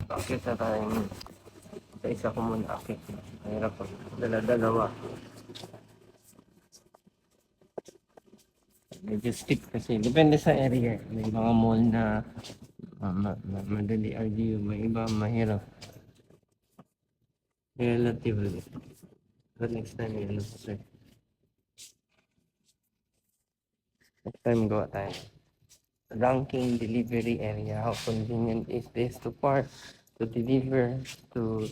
Akit na tayong sa isa ko muna akit. Mahirap pag dala-dalawa. Medyo steep kasi. Depende sa area. May mga mall na madali RDU. May iba mahirap. Relatively. But next time, yun. Next time, gawa tayo. Ranking delivery area. How convenient is this to park, to deliver, to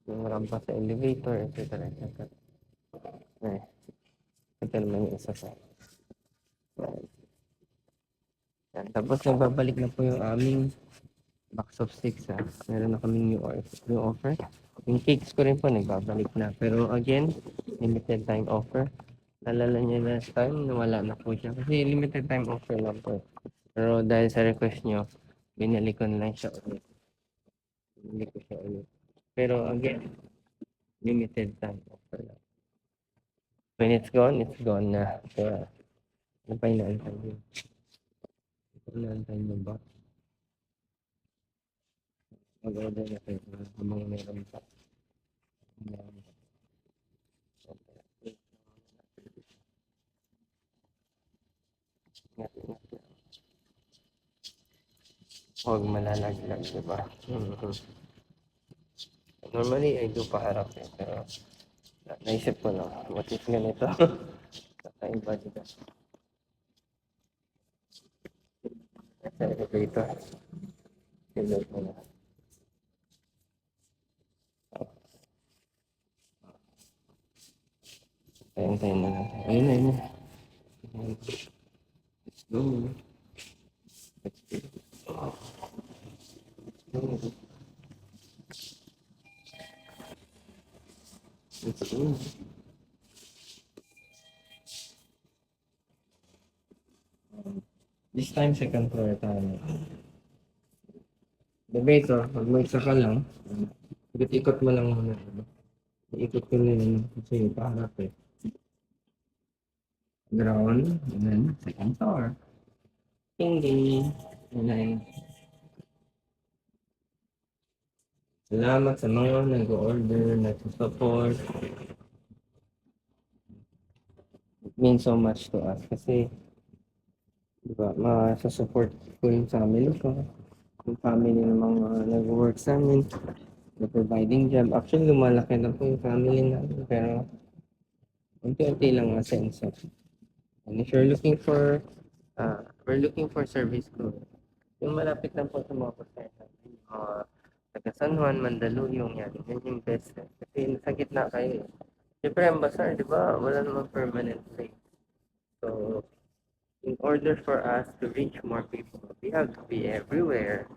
yung rampa sa elevator, etc. etc. Eh, ito naman yung isa sa. Yan. Tapos nagbabalik na po yung aming box of sticks ha. Meron na kaming new offer. Yung cakes ko rin po nagbabalik na. Pero again, limited time offer. Nalala niya last time na wala na po siya. Kasi limited time offer lang po. Pero dahil sa request nyo, binili ko na lang siya ulit. Binili ko siya ulit. Pero again, limited time offer lang. When it's gone na. Kaya, ano pa inaantay nyo? Inaantay nyo ba? Mag-order na kayo habang meron pa. Huwag malalaglag, diba? Normally, I do paharap eh, pero naisip ko lang, what if ganito? Kakaiba, diba? Sa elevator, silog mo na. Tayo na lang. Ayun na, ayun na. Let's go. Let's go. Let's go. This time, second floor tayo. Elevator, pag may isa ka lang, ikot mo lang muna. Diba? Iikot ko na yun kasi paharap eh. Ground, and then second floor. Ding ding. And then, salamat sa mga nag-order, nag-support. It means so much to us kasi diba, ma-support ko yung family ko, yung family ng mga nag-work sa amin, na providing job. Actually, lumalaki na po yung family namin, pero unti-unti lang masenso. And if you're looking for, we're looking for service ko, yung malapit lang po sa mga pasaya, taga San Juan, Mandaluyong, yan yung best. Kasi nasa gitna kayo. Siyempre, ang Bazaar, di ba? Wala namang permanent place. So, in order for us to reach more people, we have to be everywhere.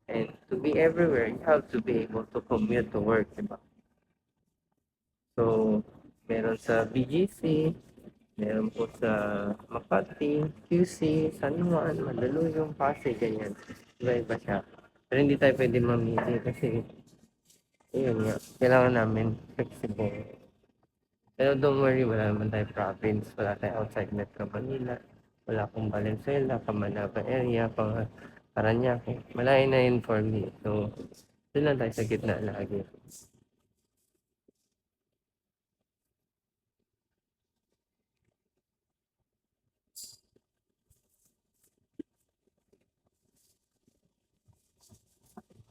And to be everywhere, you have to be able to commute to work, di ba? So, meron sa BGC, meron po sa Makati, QC, San Juan, Mandaluyong, Pasig, ganyan. Iba-iba siya. Pero hindi tayo pwede mamili kasi, yun nga, kailangan namin flexible. Pero don't worry, wala naman tayo province, wala tayo outside Metro Manila, wala akong Valenzuela, Camanaba area, Paranaque. Malayo na yun for me. So, doon lang tayo sa gitna lagi.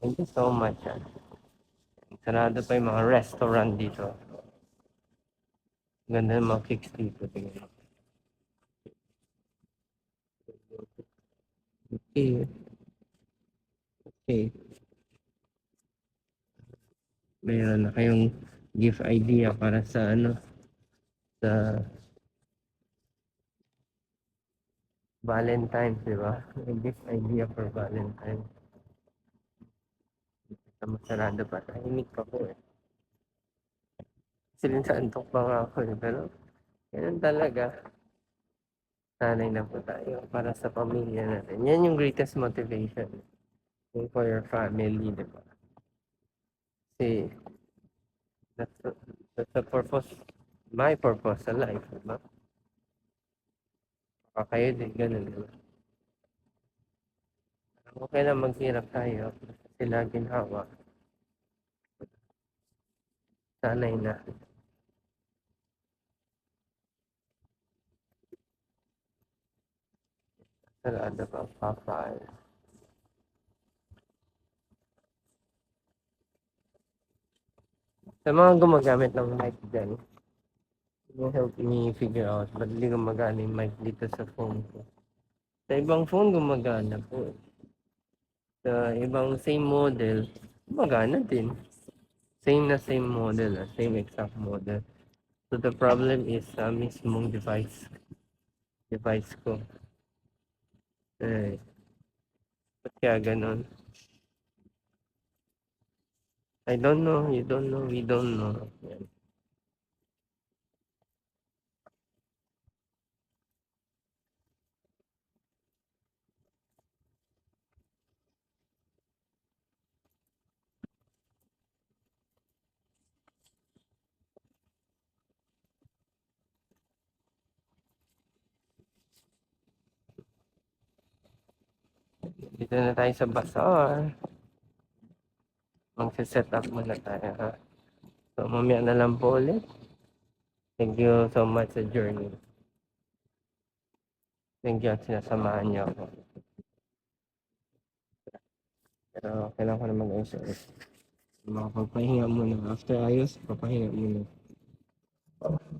Thank you so much. Sarado pa yung mga restaurant dito. Ganda ng mga cakes dito. Tingnan. Okay. Okay. Mayroon na kayong gift idea para sa ano, sa Valentine's, di ba? May gift idea for Valentine's. Sa masarado pa. Tahimik pa po eh. Kasi sa antok pa nga ako eh. Pero, ganun talaga. Sanay na po tayo para sa pamilya natin. Yan yung greatest motivation. Yung for your family, di ba? Kasi, that's, that's the purpose, my purpose sa life, di ba? Baka kayo din, ganun, di ba? Okay lang maghirap tayo kasi laging hawa. Sanay na. Sarado pa, papay. Sa mga gumagamit ng mic dyan, will help me figure out ba't di gumagana yung mic dito sa phone ko. Sa ibang phone gumagana po. Sa ibang same model, gumagana din. Same model, same exact model. So the problem is sa mismong device ko. Eh, ba't kaya ganun? I don't know, you don't know, we don't know. Yan. Dito na tayo sa bazaar. Magse-set up muna tayo ha. So mamaya na lang po ulit. Thank you so much sa journey. Thank you at sinasamahan niyo ako. Pero kailangan ko na mag-ayos ulit. Makapagpahinga muna. After ayos, papahinga muna.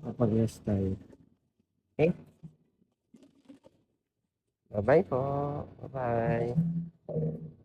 Kapag-rest tayo. Okay? Bye-bye po. Bye-bye.